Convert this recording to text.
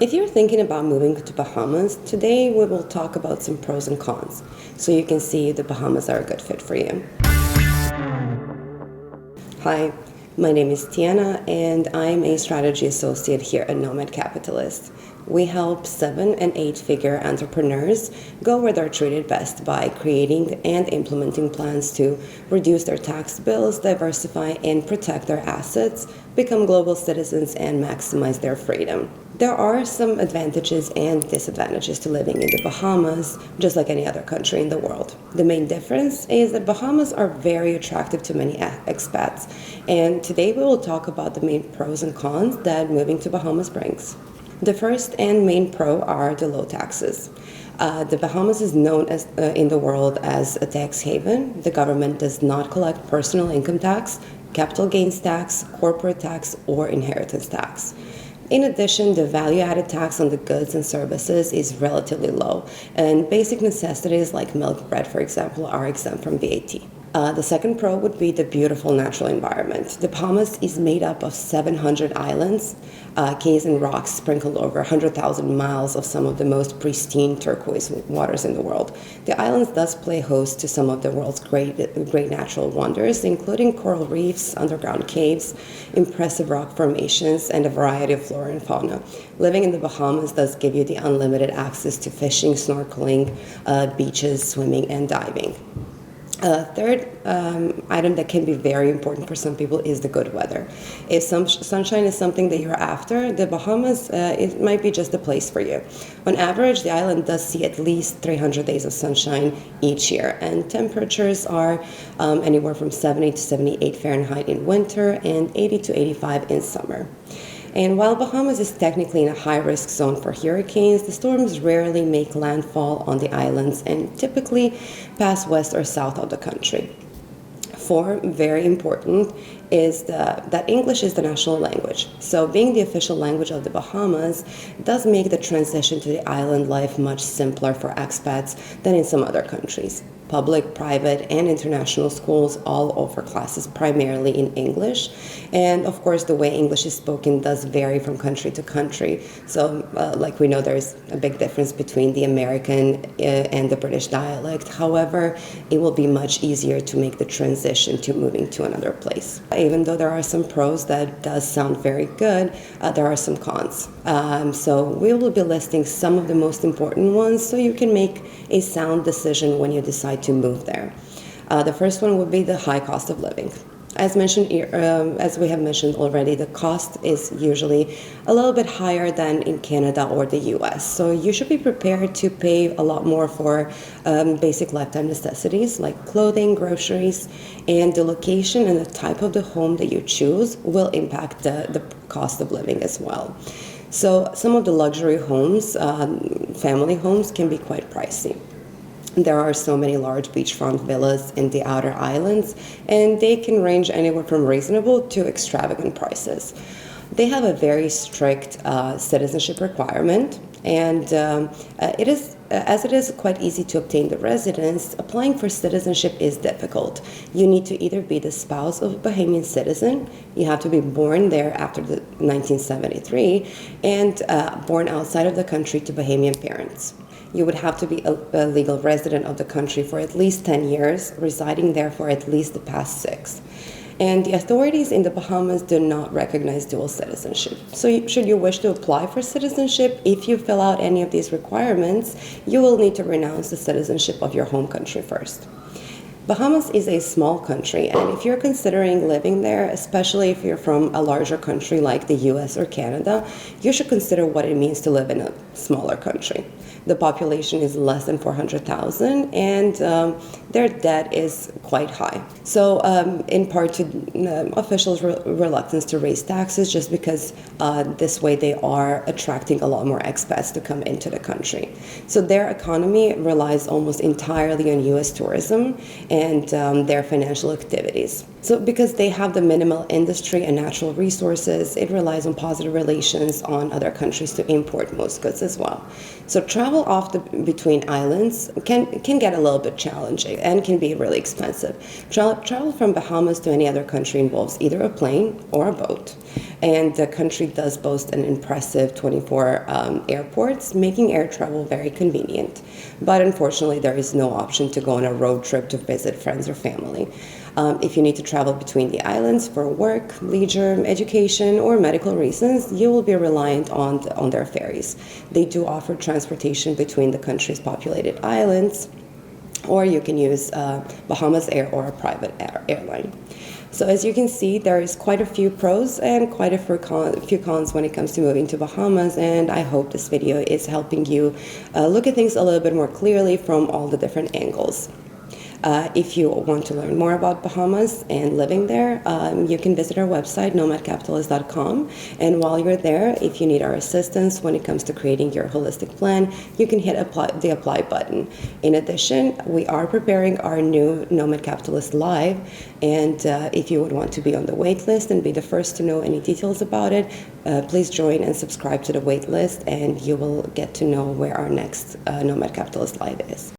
If you're thinking about moving to Bahamas, today we will talk about some pros and cons so you can see if the Bahamas are a good fit for you. Hi, my name is Tijana and I'm a strategy associate here at Nomad Capitalist. We help 7- and 8-figure entrepreneurs go where they're treated best by creating and implementing plans to reduce their tax bills, diversify and protect their assets, become global citizens, and maximize their freedom. There are some advantages and disadvantages to living in the Bahamas, just like any other country in the world. The main difference is that Bahamas are very attractive to many expats, and today we will talk about the main pros and cons that moving to Bahamas brings. The first and main pro are the low taxes. The Bahamas is known as in the world as a tax haven. The government does not collect personal income tax, capital gains tax, corporate tax, or inheritance tax. In addition, the value-added tax on the goods and services is relatively low, and basic necessities like milk, bread, for example, are exempt from VAT. The second pro would be the beautiful natural environment. The Bahamas is made up of 700 islands, cays and rocks sprinkled over 100,000 miles of some of the most pristine turquoise waters in the world. The islands thus play host to some of the world's great natural wonders, including coral reefs, underground caves, impressive rock formations, and a variety of flora and fauna. Living in the Bahamas does give you the unlimited access to fishing, snorkeling, beaches, swimming, and diving. Third item that can be very important for some people is the good weather. If sunshine is something that you're after, the Bahamas, it might be just the place for you. On average, the island does see at least 300 days of sunshine each year, and temperatures are anywhere from 70 to 78 Fahrenheit in winter and 80 to 85 in summer. And while Bahamas is technically in a high-risk zone for hurricanes, the storms rarely make landfall on the islands and typically pass west or south of the country. 4, very important, is that English is the national language. So being the official language of the Bahamas does make the transition to the island life much simpler for expats than in some other countries. Public, private, and international schools all offer classes primarily in English. And of course, the way English is spoken does vary from country to country. So like we know, there's a big difference between the American and the British dialect. However, it will be much easier to make the transition to moving to another place. Even though there are some pros that does sound very good, there are some cons. So we will be listing some of the most important ones so you can make a sound decision when you decide to move there. The first one would be the high cost of living. As we have mentioned already, the cost is usually a little bit higher than in Canada or the US. So you should be prepared to pay a lot more for basic lifetime necessities like clothing, groceries, and the location and the type of the home that you choose will impact the cost of living as well. So some of the luxury homes, family homes, can be quite pricey. There are so many large beachfront villas in the outer islands, and they can range anywhere from reasonable to extravagant prices. They have a very strict citizenship requirement, and it is quite easy to obtain the residence. Applying for citizenship is difficult. You need to either be the spouse of a Bahamian citizen, you have to be born there after 1973, and born outside of the country to Bahamian parents. You would have to be a legal resident of the country for at least 10 years, residing there for at least the past 6. And the authorities in the Bahamas do not recognize dual citizenship. So should you wish to apply for citizenship, if you fill out any of these requirements, you will need to renounce the citizenship of your home country first. Bahamas is a small country, and if you're considering living there, especially if you're from a larger country like the US or Canada, you should consider what it means to live in a smaller country. The population is less than 400,000, and their debt is quite high. So in part to officials' reluctance to raise taxes, just because this way they are attracting a lot more expats to come into the country. So their economy relies almost entirely on US tourism and their financial activities. So because they have the minimal industry and natural resources, it relies on positive relations on other countries to import most goods as well. So travel between islands can get a little bit challenging and can be really expensive. Travel from Bahamas to any other country involves either a plane or a boat. And the country does boast an impressive 24 airports, making air travel very convenient. But unfortunately, there is no option to go on a road trip to visit friends or family. If you need to travel between the islands for work, leisure, education, or medical reasons, you will be reliant on their ferries. They do offer transportation between the country's populated islands, or you can use Bahamas Air or a private airline. So as you can see, there is quite a few pros and quite a few cons when it comes to moving to Bahamas, and I hope this video is helping you look at things a little bit more clearly from all the different angles. If you want to learn more about Bahamas and living there, you can visit our website, nomadcapitalist.com. And while you're there, if you need our assistance when it comes to creating your holistic plan, you can hit the apply button. In addition, we are preparing our new Nomad Capitalist Live. And if you would want to be on the wait list and be the first to know any details about it, please join and subscribe to the wait list, and you will get to know where our next Nomad Capitalist Live is.